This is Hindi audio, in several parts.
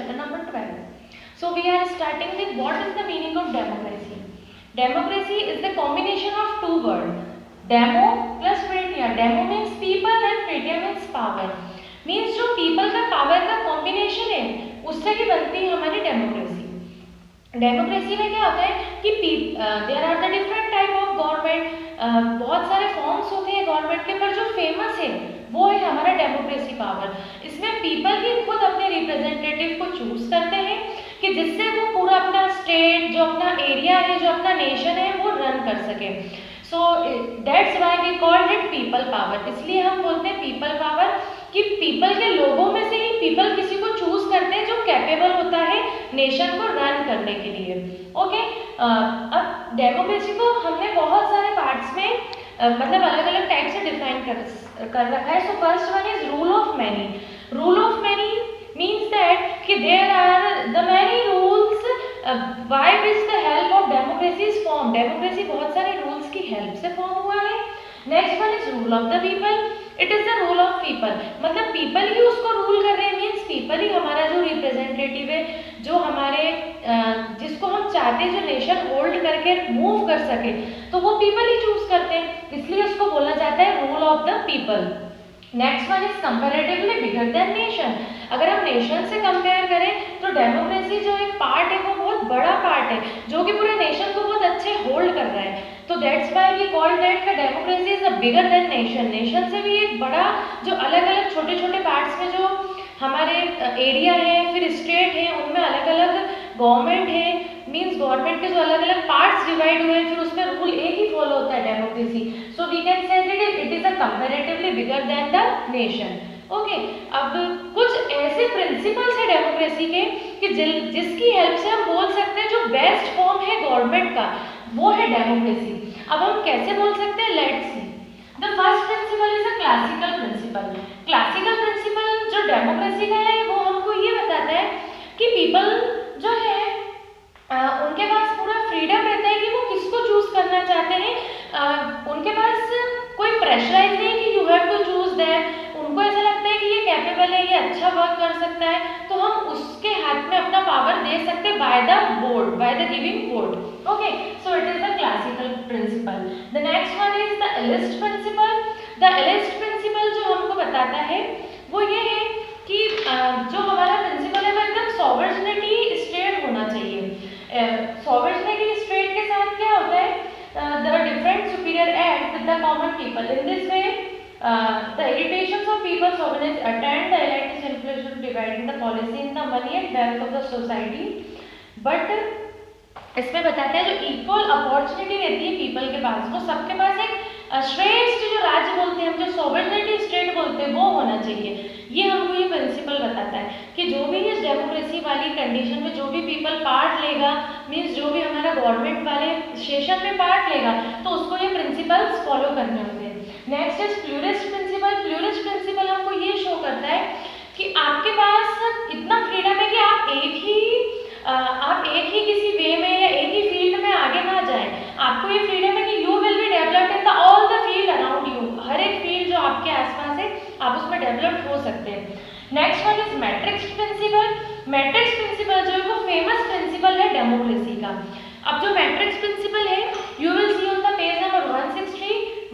chapter number 12. So we are starting with what is the meaning of democracy. Democracy is the combination of two words, demo plus pratia. Demo means people and pratia means power. Means जो people का power का combination है उससे ही बनती है हमारी डेमोक्रेसी. डेमोक्रेसी में क्या होता है कि there are the different type of government. बहुत सारे फॉर्म्स होते हैं गवर्नमेंट के, पर जो फेमस है वो है हमारा डेमोक्रेसी पावर. इसमें पीपल ही खुद अपने रिप्रेजेंटेटिव को चूज करते हैं कि जिससे वो पूरा अपना स्टेट, जो अपना एरिया है, जो अपना नेशन है वो रन कर सके. So that's why we called it people power. इसलिए हम बोलते हैं पीपल पावर कि पीपल के लोगों में से ही पीपल किसी को चूज करते हैं जो कैपेबल होता है नेशन को रन करने के लिए. ओके, अब डेमोक्रेसी को हमने बहुत सारे पार्ट्स में मतलब अलग अलग टाइप से डिफाइन कर रखा है. So first one is rule of many. Rule of many means that कि there are the many rules by which the help of democracy is form. Democracy बहुत सारे रूल्स की हेल्प से फॉर्म हुआ है. Next one is rule of the people. It is the rule of people, मतलब पीपल ही उसको रूल कर रहे हैं. मीन्स पीपल ही हमारा जो रिप्रेजेंटेटिव है, जो हमारे जिसको हम चाहते हैं जो नेशन होल्ड करके मूव कर सके, तो वो पीपल ही चूज करते हैं. इसलिए उसको बोला जाता है rule of the people. Next one is comparatively bigger than nation. अगर हम नेशन से कंपेयर करें तो डेमोक्रेसी जो एक पार्ट है वो बहुत बड़ा पार्ट है जो कि पूरे नेशन को बहुत अच्छे होल्ड कर रहा है. तो that's why we call that का democracy is a bigger than nation. Nation से भी एक बड़ा, जो अलग अलग छोटे छोटे पार्ट्स में जो हमारे एरिया है, फिर स्टेट है, उनमें अलग अलग गवर्नमेंट है. मीन्स गवर्नमेंट के जो अलग अलग पार्ट्स डिवाइड हुए हैं, फिर उसमें रूल एक ही फॉलो होता है democracy. So we can say that it is a comparatively bigger than the nation. Okay, अब कुछ ऐसे प्रिंसिपल्स है डेमोक्रेसी के कि जिसकी हेल्प से हम बोल सकते हैं जो बेस्ट फॉर्म है गवर्नमेंट का वो है डेमोक्रेसी. अब हम कैसे बोल सकते हैं, let's see. The first principle is a classical principle. Classical principle जो डेमोक्रेसी का है वो हमको ये बताता है कि पीपल जो है उनके पास पूरा फ्रीडम रहता है कि वो किसको चूज करना चाहते हैं. उनके पास कोई प्रेशराइज नहीं कि you have to choose that. उनको ऐसा लगता है कि ये कैपेबल है, ये अच्छा वर्क कर सकता है, तो हम उसके हाथ में अपना पावर दे सकते हैं by the vote, by the giving vote. Okay, so it is the classical principle. The next one is the elitist principle. The elitist principle जो हमको बताता है वो ये है कि जो हमारा प्रिंसिपल है वो एकदम सॉवरेनिटी स्टेट होना चाहिए. सॉवरेनिटी स्टेट के साथ क्या होता है, the different superior act with the common people. In this way the irritations of people sovereignty attend the elect is influential dividing the policy in the money and wealth of the society. But इसमें बताते हैं जो इक्वल अपॉर्चुनिटी रहती है पीपल के पास, वो सबके पास एक श्रेष्ठ जो राज्य बोलते हैं हम, जो सॉवरेनिटी स्टेट बोलते हैं, वो होना चाहिए. ये हमको ये प्रिंसिपल बताता है कि जो भी इस डेमोक्रेसी वाली कंडीशन में जो भी पीपल पार्ट लेगा, मीन्स जो भी हमारा गवर्नमेंट वाले सेशन में पार्ट लेगा, तो उसको ये प्रिंसिपल्स फॉलो करने होते हैं. Next is pluralist principle. Pluralist principle हमको ये शो करता है कि आपके पास इतना फ्रीडम है कि आप एक ही किसी वे में या एक ही फील्ड में आगे ना जाएं. आपको ये फ्रीडम है कि you will be developed in the all the field around you. हर एक फील्ड जो आपके आसपास है आप उसमें डेवलप्ड हो सकते हैं. Next one is matrix principle. Matrix principle जो है वो फेमस प्रिंसिपल है डेमोक्रेसी का. अब जो मैट्रिक्स प्रिंसिपल है, you will see on the page number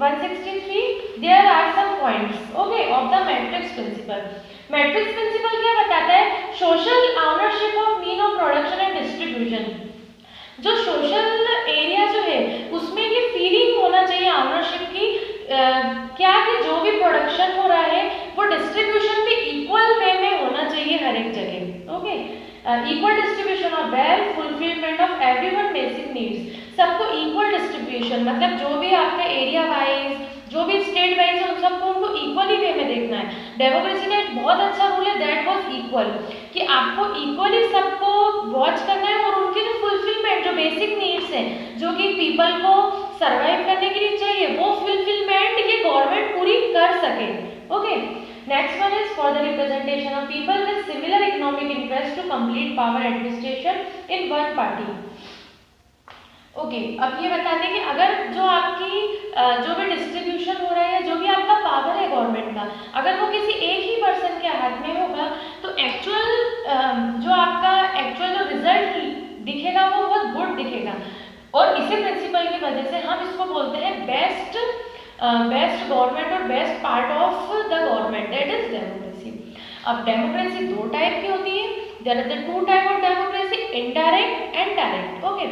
163 there are some points okay of the matrix principle. Matrix principle क्या बताता है, social ownership of mean of production and distribution. जो सोशल एरिया जो है उसमें ये फीलिंग होना चाहिए ऑनरशिप की, क्या कि जो भी प्रोडक्शन हो रहा है वो डिस्ट्रीब्यूशन भी इक्वल वे में होना चाहिए हर एक जगह. Okay, equal distribution of wealth, fulfilment of everyone basic needs. सबको इक्वल डिस्ट्रीब्यूशन, मतलब जो भी आपका एरिया वाइज, जो भी स्टेट वाइज है, उन सबको उनको इक्वली वे में देखना है. डेमोक्रेसी का एक बहुत अच्छा रूल है दैट वाज इक्वल, कि आपको इक्वली सबको वॉच करना है और उनकी जो फुलफिलमेंट, जो बेसिक नीड्स हैं, जो कि पीपल को सर्वाइव करने के लिए चाहिए, वो फुलफिलमेंट ये गवर्नमेंट पूरी कर सके. Okay, next one is for the representation of people with similar economic interest to complete power administration in one party. Okay, अब ये बताते हैं कि अगर जो आपकी जो भी डिस्ट्रीब्यूशन हो रहा है या जो भी आपका पावर है गवर्नमेंट का, अगर वो किसी एक ही पर्सन के हाथ में होगा तो एक्चुअल जो आपका एक्चुअल जो रिजल्ट दिखेगा वो बहुत गुड दिखेगा। और इसी प्रिंसिपल की वजह से हम इसको बोलते हैं बेस्ट गवर्नमेंट और best part of the government, that is democracy. अब डेमोक्रेसी दो टाइप की होती है, there are the two type of democracy, indirect and direct. Okay,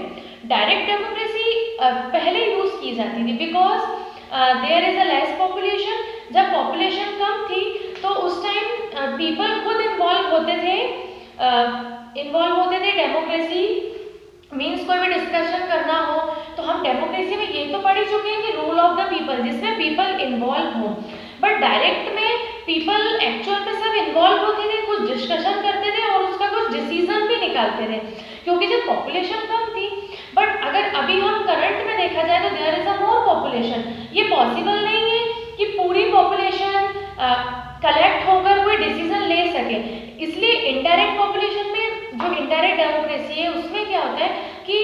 direct democracy पहले यूज की जाती थी because there is a less population. जब पॉपुलेशन कम थी तो उस टाइम पीपल खुद इन्वॉल्व होते थे डेमोक्रेसी मीन्स कोई भी डिस्कशन करना हो तो हम डेमोक्रेसी में ये तो पढ़ ही चुके हैं कि रूल ऑफ द पीपल, जिसमें पीपल इन्वॉल्व हो। बट डायरेक्ट में पीपल एक्चुअल में सब इन्वॉल्व होते थे, कुछ डिस्कशन करते थे और उसका कुछ डिसीजन भी निकालते थे क्योंकि जब पॉपुलेशन कम थी। बट अगर अभी हम करंट में देखा जाए तो there is a more population. ये पॉसिबल नहीं है कि पूरी पॉपुलेशन कलेक्ट होकर कोई डिसीजन ले सके, इसलिए इनडायरेक्ट पॉपुलेशन में जो इनडायरेक्ट डेमोक्रेसी है उसमें क्या होता है कि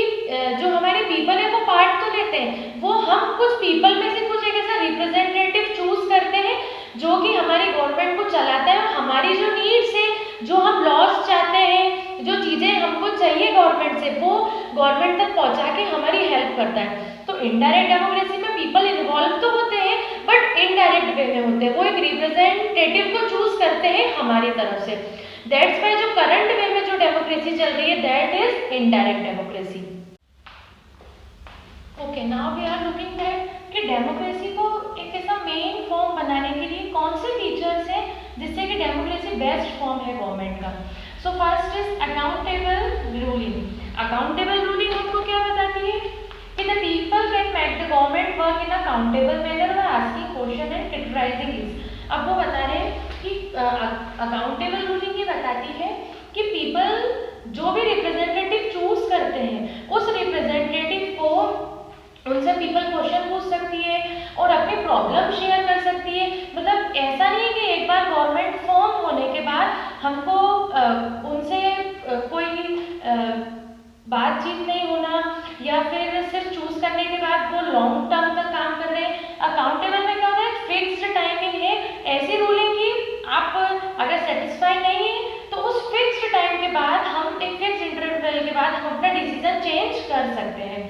जो हमारे पीपल है वो पार्ट तो लेते हैं, वो हम कुछ पीपल में से कुछ एक ऐसा रिप्रेजेंटेटिव चूज करते हैं जो कि हमारी गवर्नमेंट को चलाता है और हमारी जो नीड्स है, जो हम लॉस चाहते हैं, जो चीज़ें हमको चाहिए गवर्नमेंट से, वो गवर्नमेंट तक पहुंचा के हमारी हेल्प करता है। तो इनडायरेक्ट डेमोक्रेसी में पीपल इन्वॉल्व तो होते हैं बट इनडायरेक्ट वे में होते हैं, वो एक रिप्रेजेंटेटिव को चूज करते हैं हमारी तरफ से। दैट्स वाई जो करंट वे में जो डेमोक्रेसी चल रही है that is indirect democracy. Okay, now we are looking that कि डेमोक्रेसी को एक ऐसा मेन फॉर्म बनाने के लिए कौन से फीचर्स हैं जिससे कि डेमोक्रेसी बेस्ट फॉर्म है गवर्नमेंट का। So first is accountable ruling. Accountable ruling हमको क्या बताती है कि the people can make the government work in accountable manner by asking question and criticising it. अब वो बता रहे हैं कि अकाउंटेबल रूलिंग ये बताती है कि पीपल जो भी रिप्रेजेंटेटिव चूज करते हैं उस रिप्रेजेंटेटिव को उनसे पीपल क्वेश्चन पूछ सकती है और अपनी प्रॉब्लम शेयर कर सकती है। मतलब ऐसा नहीं है कि एक बार गवर्नमेंट फॉर्म होने के बाद हमको उनसे कोई बातचीत नहीं होना या फिर सिर्फ चूज करने के बाद वो लॉन्ग टर्म तक काम कर रहे हैं। अकाउंटेबल में क्या होता है, फिक्स्ड टाइमिंग है, ऐसी रूलिंग की आप अगर सेटिस्फाई नहीं है तो उस फिक्स्ड टाइम के बाद हम एक फिक्स इंटरवल के बाद हम अपना डिसीजन चेंज कर सकते हैं।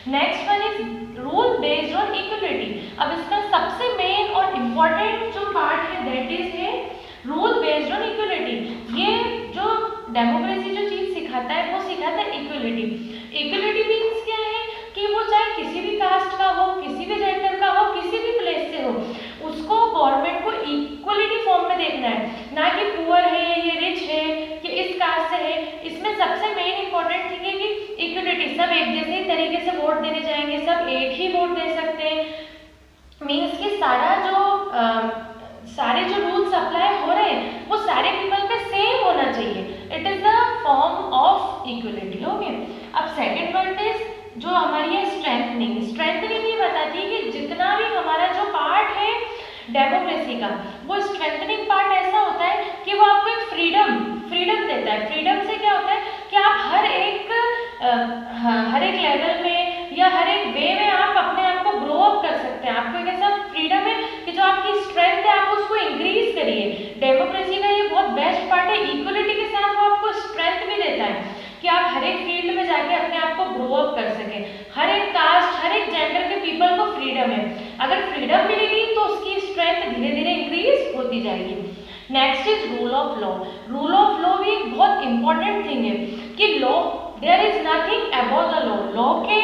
Next one is rule based on equality. अब इसका सबसे मेन और इम्पोर्टेंट जो पार्ट है दैट इज है रूल बेस्ड ऑन इक्वलिटी। ये जो डेमोक्रेसी जो चीज सिखाता है वो सिखाता है इक्वलिटी। इक्वलिटी मीन्स क्या है कि वो चाहे किसी भी कास्ट का हो, किसी भी जेंडर का हो, किसी भी प्लेस से हो, उसको गवर्नमेंट को इक्वलिटी फॉर्म में देखना है, ना कि पुअर है, ये रिच है, कि इस कास्ट से है। इसमें सबसे मेन इंपॉर्टेंट थिंग है कि इक्वलिटी, सब एक जैसे तरीके से वोट देने जाएंगे, सब एक ही वोट दे सकते हैं। मीन्स कि सारे जो रूल्स अप्लाई हो रहे हैं वो सारे पीपल पे सेम होना चाहिए। It is the form of equality. Okay, अब सेकंड पॉइंट इज जो हमारी है स्ट्रेंथनिंग। स्ट्रेंथनिंग ये बताती है कि जितना भी हमारा जो पार्ट है डेमोक्रेसी का, वो स्ट्रेंथनिंग पार्ट ऐसा होता है कि वो आपको एक फ्रीडम देता है। फ्रीडम से क्या होता है कि आप हर एक लेवल में या हर एक वे में आप अपने आप को ग्रो अप कर सकते हैं। आपको एक ऐसा फ्रीडम है कि जो आपकी स्ट्रेंथ है आप उसको इंक्रीज करिए। डेमोक्रेसी का ये बहुत बेस्ट पार्ट है। इक्वलिटी के साथ वो आपको स्ट्रेंथ भी देता है कि आप हर एक फील्ड में जाके अपने आप को ग्रो अप कर सकें। हर एक कास्ट, हर एक जेंडर के पीपल को फ्रीडम है। अगर फ्रीडम मिलेगी तो उसकी स्ट्रेंथ धीरे धीरे इंक्रीज होती जाएगी। Next is rule of law. Rule of law भी एक बहुत इंपॉर्टेंट थिंग है कि law, there is nothing above the law. Law के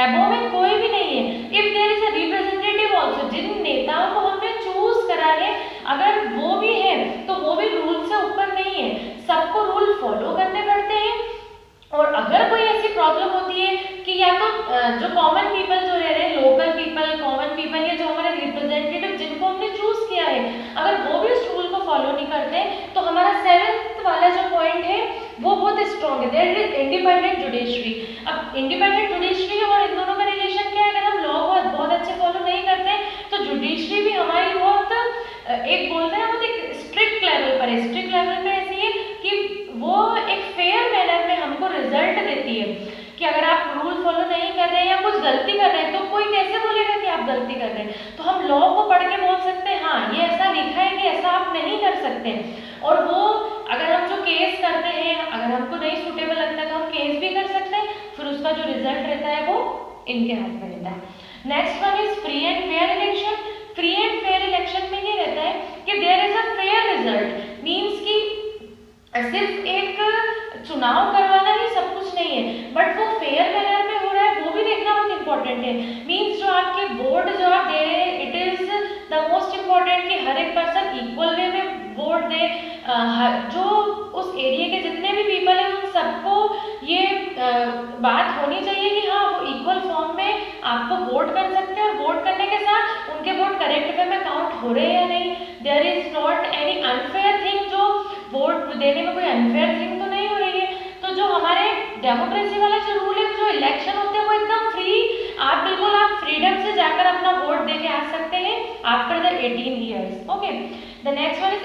अबव में कोई भी नहीं है। If there is a representative also, जिन नेताओं को हमने चूज करा है, अगर वो भी है तो वो भी रूल से ऊपर नहीं है। सबको रूल फॉलो करने पड़ते हैं। और अगर कोई ऐसी प्रॉब्लम होती है कि या तो जो कॉमन पीपल जो रह रहे हैं, लोकल पीपल, कॉमन पीपल, या जो हमारे रिप्रेजेंटेटिव जिनको हमने चूज किया है, अगर वो भी उस रूल को फॉलो नहीं करते तो हमारा सेवेंथ वाला जो पॉइंट है वो बहुत स्ट्रॉन्ग है, दैट इज इंडिपेंडेंट जुडिशरी। अब इंडिपेंडेंट जुडिशरी और इन दोनों का रिलेशन क्या है, अगर हम लॉ को बहुत अच्छे फॉलो नहीं करते तो जुडिशरी भी हमारी बहुत एक बोलते हैं वो एक स्ट्रिक्ट लेवल पर है। स्ट्रिक्ट लेवल पर ऐसी है कि वो एक फेयर मैनर में हमको रिजल्ट देती है कि अगर आप रूल फॉलो नहीं कर रहे हैं गलती कर रहे हैं तो कोई कैसे बोलेगा कि आप गलती कर रहे हैं, तो हम लॉ को पढ़ के बोल सकते हैं हाँ ये ऐसा लिखा है कि ऐसा आप नहीं कर सकते। और वो अगर हम जो केस करते हैं, अगर हमको नहीं सूटेबल लगता तो हम केस भी कर सकते हैं, फिर उसका जो रिजल्ट रहता है वो इनके हाथ में रहता है। Next one is free and fair election. Free and fair election में ये रहता है कि there is a fair result, means कि सिर्फ एक चुनाव करवाना ही सब कुछ नहीं है, बट वो फेयर मैनर में हो रहा है वो भी देखना बहुत इंपॉर्टेंट है। मीन्स जो आपके वोट जो आप दे रहे हैं, it is the most important कि हर एक पर्सन इक्वल वे में वोट दे। जो उस एरिया के जितने भी पीपल हैं उन सबको ये बात होनी चाहिए कि हाँ वो इक्वल फॉर्म में आपको वोट कर सकते हैं, और वोट करने के साथ उनके वोट करेक्ट वे में काउंट हो रहे हैं या नहीं। There is not any unfair thing, जो वोट देने में कोई अनफेयर थिंग तो नहीं हो रही है। तो जो हमारे डेमोक्रेसी वाला जो रूल है, जो इलेक्शन होते हैं वो एकदम फ्री, आप बिल्कुल आप फ्रीडम से जाकर अपना वोट दे के आ सकते हैं after the 18 years. Okay, the next one is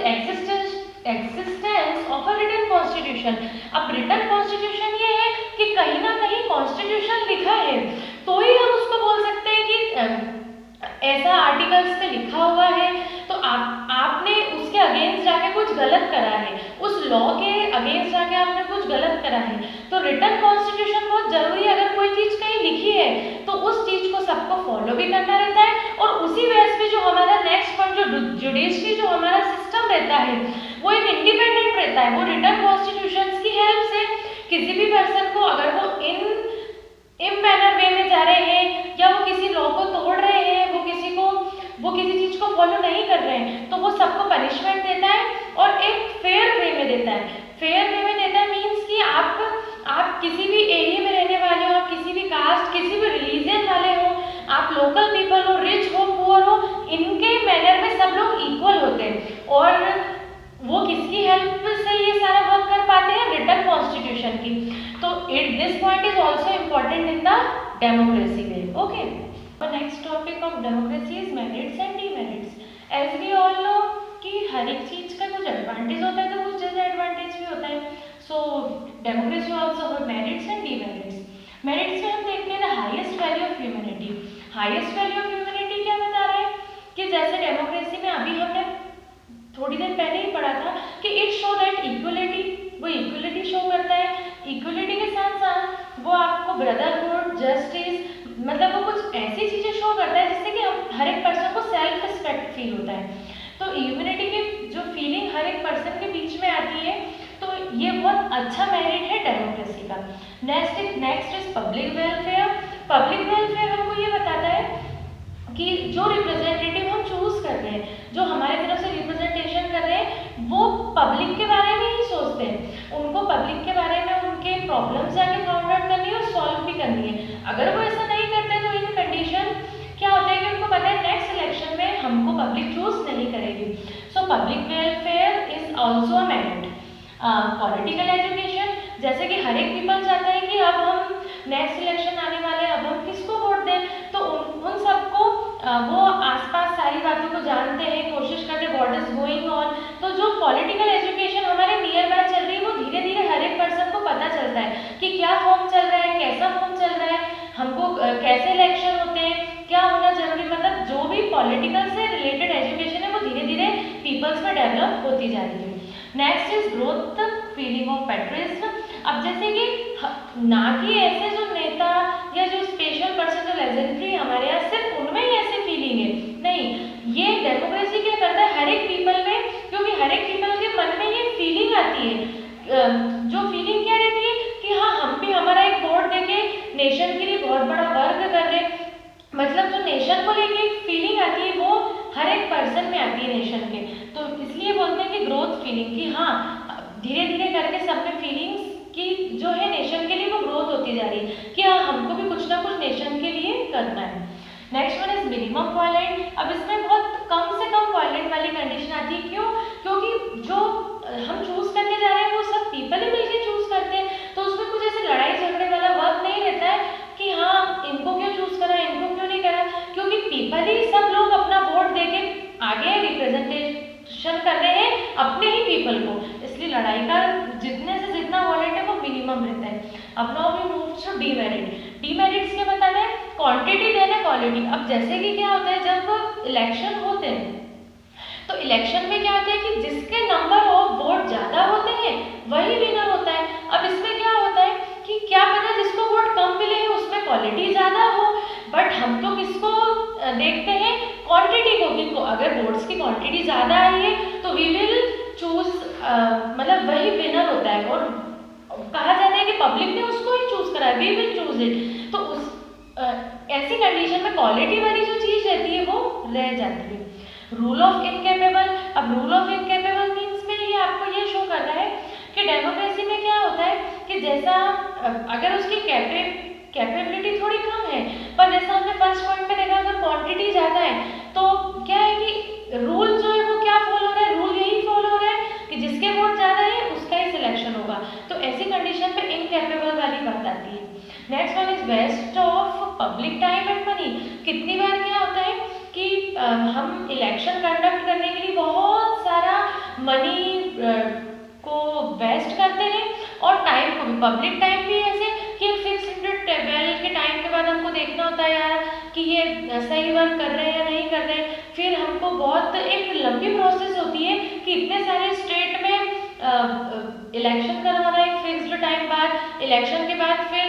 existence of a written constitution. अब रिटन कॉन्स्टिट्यूशन ये है कि कहीं ना कहीं कॉन्स्टिट्यूशन लिखा है तो ही हम उसको बोल सकते हैं कि ऐसा आर्टिकल्स पे लिखा हुआ है, तो आपने उसके अगेंस्ट जाके कुछ गलत करा है, उस लॉ के अगेंस्ट जाके आपने कुछ गलत करा है। तो रिटन कॉन्स्टिट्यूशन बहुत जरूरी है। अगर कोई चीज कहीं लिखी है तो उस चीज को सबको फॉलो भी करना रहता है, और उसी बेस पे जो हमारा नेक्स्ट पॉइंट जो जुडिशरी जो हमारा सिस्टम रहता है वो एक इंडिपेंडेंट रहता है। वो रिटन कॉन्स्टिट्यूशन की हेल्प से किसी भी पर्सन को, अगर वो इम्पैनर वे में जा रहे हैं या वो किसी लॉ को तोड़ रहे हैं, वो किसी चीज को फॉलो नहीं कर रहे हैं, तो वो सबको पनिशमेंट देता है और एक फेयर वे में देता है। फेयर वे में देता है मीन्स कि आप किसी भी एरिया में रहने वाले हो, आप किसी भी कास्ट, किसी भी रिलीजन वाले हो, आप लोकल पीपल हो, रिच हो, पुअर हो, इनके मैनर में सब लोग इक्वल होते हैं। और वो किसकी हेल्प से ये सारा वर्क कर पाते हैं? रिटन कॉन्स्टिट्यूशन की। तो this point is also important in the democracy way. Okay, next topic of democracy is merits and demerits. As we all know कि हर एक चीज का कुछ एडवांटेज होता है तो कुछ डिसएडवांटेज भी होता है। So democracy also have merits and demerits. Merits में हम देखते हैं the highest value of humanity. Highest value of humanity क्या बता रहा है कि जैसे डेमोक्रेसी में अभी हमने थोड़ी देर पहले ही पढ़ा था कि इट शो दैट इक्वलिटी, वो इक्वलिटी शो करता है। इक्वलिटी के साथ साथ वो आपको ब्रदरहुड, जस्टिस, मतलब वो कुछ ऐसी चीजें शो करता है जिससे कि हर एक पर्सन को सेल्फ रिस्पेक्ट फील होता है। तो ह्यूमैनिटी की जो फीलिंग हर एक पर्सन के बीच में आती है, तो ये बहुत अच्छा मेरिट है डेमोक्रेसी का। Next is public welfare. Public welfare हमको ये बताता है कि जो रिप्रेजेंटेटिव हम चूज कर रहे हैं, जो हमारे तरफ से रिप्रेजेंटेशन कर रहे हैं, वो पब्लिक के बारे में ही सोचते हैं। उनको पब्लिक के बारे में उनके प्रॉब्लम्स जाके फाउंड आउट करनी है और सॉल्व भी करनी है। अगर वो ऐसा नहीं करते तो इन कंडीशन क्या होता है कि उनको पता है नेक्स्ट इलेक्शन में हमको पब्लिक चूज नहीं करेगी। So public welfare is also a merit. Political education, जैसे कि हर एक पीपल चाहता है कि अब हम नेक्स्ट इलेक्शन आने वाले, अब हम किसको वोट दें, तो उन सबको वो आसपास सारी बातों को जानते हैं, कोशिश करते हैं व्हाट इज गोइंग ऑन। तो जो पॉलिटिकल एजुकेशन हमारे नियर बाय चल रही है, वो धीरे धीरे हर एक पर्सन को पता चलता है कि क्या फॉर्म चल रहा है, कैसा फॉर्म चल रहा है, हमको कैसे इलेक्शन होते हैं, क्या होना जरूरी, मतलब जो भी पॉलिटिकल से रिलेटेड एजुकेशन है वो धीरे धीरे पीपल्स में डेवलप होती जा रही है। Next is growth feeling of patriotism. अब जैसे कि ना कि ऐसे जो नेता या जो स्पेशल पर्सन जो लेजेंडरी हमारे यहाँ सिर्फ उनमें ही ऐसे फीलिंग है, नहीं, ये डेमोक्रेसी क्या करता है हर एक पीपल में, क्योंकि हर एक पीपल के मन में ये फीलिंग आती है। जो फीलिंग क्या रहती है कि हाँ हम भी हमारा एक वोट देके नेशन के लिए बहुत बड़ा वर्क कर रहे हैं, मतलब जो नेशन को लेके एक फीलिंग आती है वो हर एक पर्सन में आती है नेशन के। तो इसलिए बोलते हैं कि ग्रोथ फीलिंग, कि हाँ धीरे धीरे करके सब में फीलिंग्स की जो है नेशन के लिए वो ग्रोथ होती जा रही है कि हाँ हमको भी कुछ ना कुछ नेशन के लिए करना है। Next one is minimum violent. अब इसमें बहुत कम से कम वायलेंट वाली कंडीशन आती है। क्यों? क्योंकि जो हम चूज करने जा रहे हैं वो सब पीपल ही मिलकर चूज करते हैं, तो उसमें कुछ ऐसे लड़ाई झगड़े वाला वर्क नहीं रहता है कि हाँ इनको क्यों चूज करा, इनको क्यों नहीं करा, क्योंकि पीपल ही सब लोग अपना वोट देके आगे रिप्रेजेंटेशन कर रहे हैं अपने ही पीपल को, इसलिए लड़ाई का जितने से जितना वॉलेट है वो मिनिमम रहता है। अब now we move to demerit. Demerits क्या बताना है? Quantity than quality. अब जैसे कि क्या होता है, जब इलेक्शन होते हैं तो इलेक्शन में क्या होता है कि जिसके नंबर ऑफ वोट ज़्यादा होते हैं वही विनर होता है। अब इसमें क्या होता है कि क्या पता जिसको वोट कम मिले हैं उसमें क्वालिटी ज़्यादा हो, बट हम तो किसको देखते हैं, क्वांटिटी को, कि अगर वोट्स की क्वांटिटी ज़्यादा आई है तो वी विल चूज, मतलब वही विनर होता है। और कहा जाता है कि पब्लिक ने उसको ही चूज करा है, वी विल चूज इट। तो उस ऐसी कंडीशन में क्वालिटी वाली जो चीज़ रहती है वो रह जाती है। Rule of incapable. अब रूल ऑफ इनकेपेबल मीन्स में ये आपको ये शो कर रहा है कि डेमोक्रेसी में क्या होता है कि जैसा अगर उसकी कैपेबिलिटी थोड़ी कम है, पर जैसा हमने फर्स्ट पॉइंट में देखा अगर क्वांटिटी ज़्यादा है तो क्या है कि रूल जो है वो क्या फॉलो हो रहा है, रूल यही फॉलो हो रहा है कि जिसके वोट ज़्यादा है उसका ही सिलेक्शन होगा। तो ऐसी कंडीशन पे इनकेपेबल वाली बात आती है। Next one is waste of public time and money. कितनी बार क्या होता है कि हम इलेक्शन कंडक्ट करने के लिए बहुत सारा मनी को वेस्ट करते हैं और टाइम को भी, पब्लिक टाइम भी ऐसे कि फिक्स बेल के टाइम के बाद हमको देखना होता है यार कि ये सही वर्क कर रहे हैं या नहीं कर रहे हैं। फिर हमको बहुत एक लंबी प्रोसेस होती है कि इतने सारे स्टेट में इलेक्शन करवाना है एक फिक्स्ड टाइम बाद, इलेक्शन के बाद फिर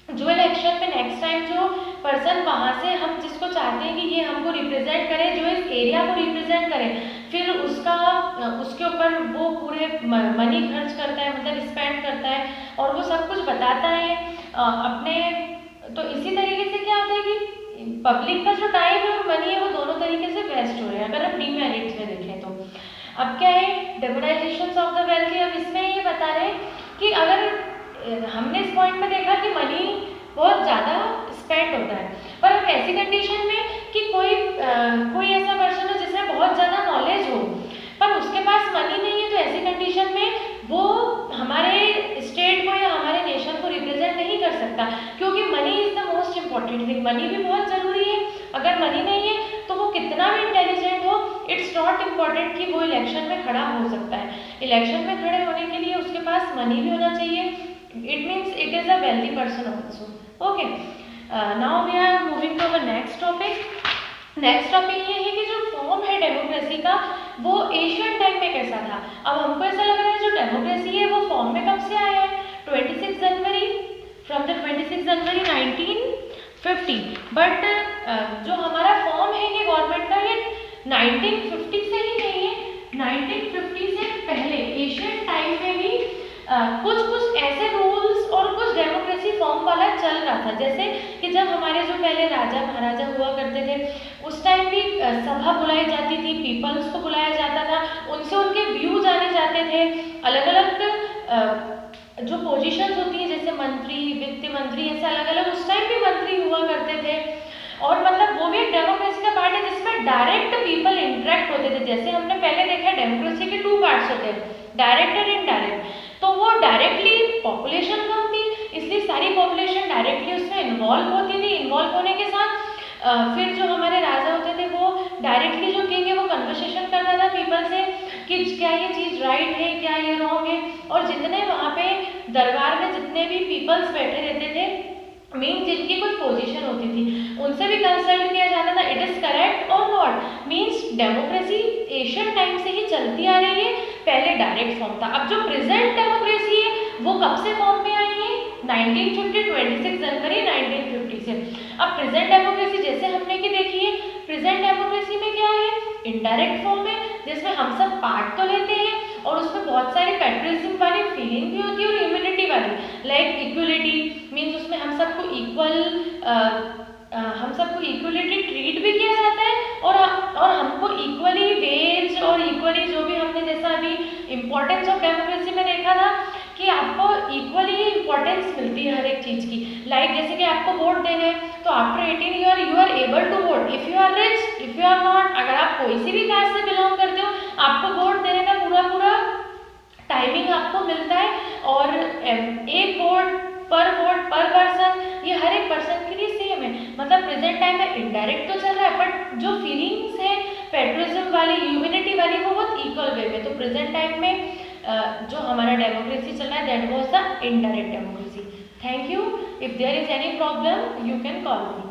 जो इलेक्शन में नेक्स्ट टाइम जो पर्सन वहाँ से हम जिसको चाहते हैं कि ये हमको रिप्रेजेंट करे, जो इस एरिया को रिप्रेजेंट करे, फिर उसके ऊपर वो पूरे मनी खर्च करता है, मतलब स्पेंड करता है और वो सब कुछ बताता है अपने। तो इसी तरीके से क्या होता है कि पब्लिक का जो टाइम है और मनी है वो दोनों तरीके से वेस्ट हो रहे हैं अगर हम डीमेरिट्स में देखें तो। अब क्या है, डेमोनेटाइजेशन ऑफ द वेल्थ। अब इसमें ये बता रहे हैं कि अगर हमने इस पॉइंट में देखा कि मनी बहुत ज़्यादा स्पेंड होता है, पर अब ऐसी कंडीशन में कि कोई ऐसा पर्सन हो जिसमें बहुत ज़्यादा नॉलेज हो पर उसके पास मनी नहीं है, तो ऐसी कंडीशन में वो हमारे स्टेट को या हमारे नेशन को रिप्रेजेंट नहीं कर सकता, क्योंकि money is the most important thing. Money भी बहुत ज़रूरी है। अगर मनी नहीं है तो वो कितना भी इंटेलिजेंट हो, इट्स नॉट इम्पॉर्टेंट कि वो इलेक्शन में खड़ा हो सकता है। इलेक्शन में खड़े होने के लिए उसके पास मनी भी होना चाहिए। It means it is a wealthy person also. Okay. Now we are moving to our next topic. Next topic ये है कि जो फॉर्म है डेमोक्रेसी का वो एशियन टाइम में कैसा था। अब हमको ऐसा लग रहा है जो डेमोक्रेसी है वो फॉर्म में कब से आया है, 26 जनवरी, फ्रॉम द 26 जनवरी 1950। बट जो हमारा फॉर्म है ये गवर्नमेंट का ये 1950 से ही नहीं है, 1950 से पहले एशियन टाइम में भी कुछ ऐसे रूल्स और कुछ डेमोक्रेसी फॉर्म वाला चल रहा था। जैसे कि जब हमारे जो पहले राजा महाराजा हुआ करते थे उस टाइम भी सभा बुलाई जाती थी, पीपल्स को बुलाया जाता था, उनसे उनके व्यू जाने जाते थे। अलग अलग जो पोजीशंस होती हैं जैसे मंत्री, वित्त मंत्री, ऐसे अलग अलग उस टाइम भी मंत्री हुआ करते थे। और मतलब वो भी एक डेमोक्रेसी का पार्ट है जिसमें डायरेक्ट पीपल इंटरेक्ट होते थे। जैसे हमने पहले देखा डेमोक्रेसी के 2 पार्ट्स होते हैं, डायरेक्ट और इनडायरेक्ट। तो वो डायरेक्टली पॉपुलेशन कम थी इसलिए सारी पॉपुलेशन डायरेक्टली उसमें इन्वॉल्व होती थी। इन्वॉल्व होने के साथ फिर जो हमारे राजा होते थे वो डायरेक्टली जो किंग है वो कन्वर्सेशन करता था पीपल से कि क्या ये चीज़ राइट है, क्या ये रॉन्ग है। और जितने वहाँ पे दरबार में जितने भी पीपल्स बैठे रहते थे, मीन जिनकी कुछ पोजीशन होती थी, उनसे भी कंसल्ट किया जाता था इट इज़ करेक्ट और not. Means democracy Asian time से ही चलती आ रही है, पहले डायरेक्ट फॉर्म था। अब जो प्रेजेंट डेमोक्रेसी है वो कब से फॉर्म में आई है, 1950, 26 जनवरी 1950 से। अब प्रेजेंट डेमोक्रेसी जैसे हमने की देखी है, प्रेजेंट डेमोक्रेसी में क्या है, इनडायरेक्ट फॉर्म है जिसमें हम सब पार्ट तो लेते हैं और उसमें बहुत सारी पैट्रियटिज्म वाली फीलिंग भी होती है और ह्यूमैनिटी वाली, लाइक इक्वलिटी। मीन्स उसमें हम सबको इक्वलिटी ट्रीट भी किया जाता है और हमको इक्वली वेज और इक्वली जो भी हमने जैसा अभी इम्पोर्टेंस ऑफ डेमोक्रेसी में देखा था कि आपको इक्वली इम्पोर्टेंस मिलती है हर एक चीज़ की। लाइक जैसे कि आपको वोट देना है तो after 18 you are able to vote, if you are rich, if you are not. अगर आप कोई सी भी कास्ट से बिलोंग करते हो आपको वोट देने का पूरा टाइमिंग आपको मिलता है और एक वोट पर पर्सन, ये हर एक पर्सन के लिए सेम है। मतलब प्रेजेंट टाइम में इनडायरेक्ट तो चल रहा है बट जो फीलिंग्स है पैट्रियटिज्म वाली, ह्यूमैनिटी वाली, वो बहुत इक्वल वे में। तो प्रेजेंट टाइम में जो हमारा डेमोक्रेसी चल रहा है that was the indirect democracy. Thank you. If there is any problem, you can call me.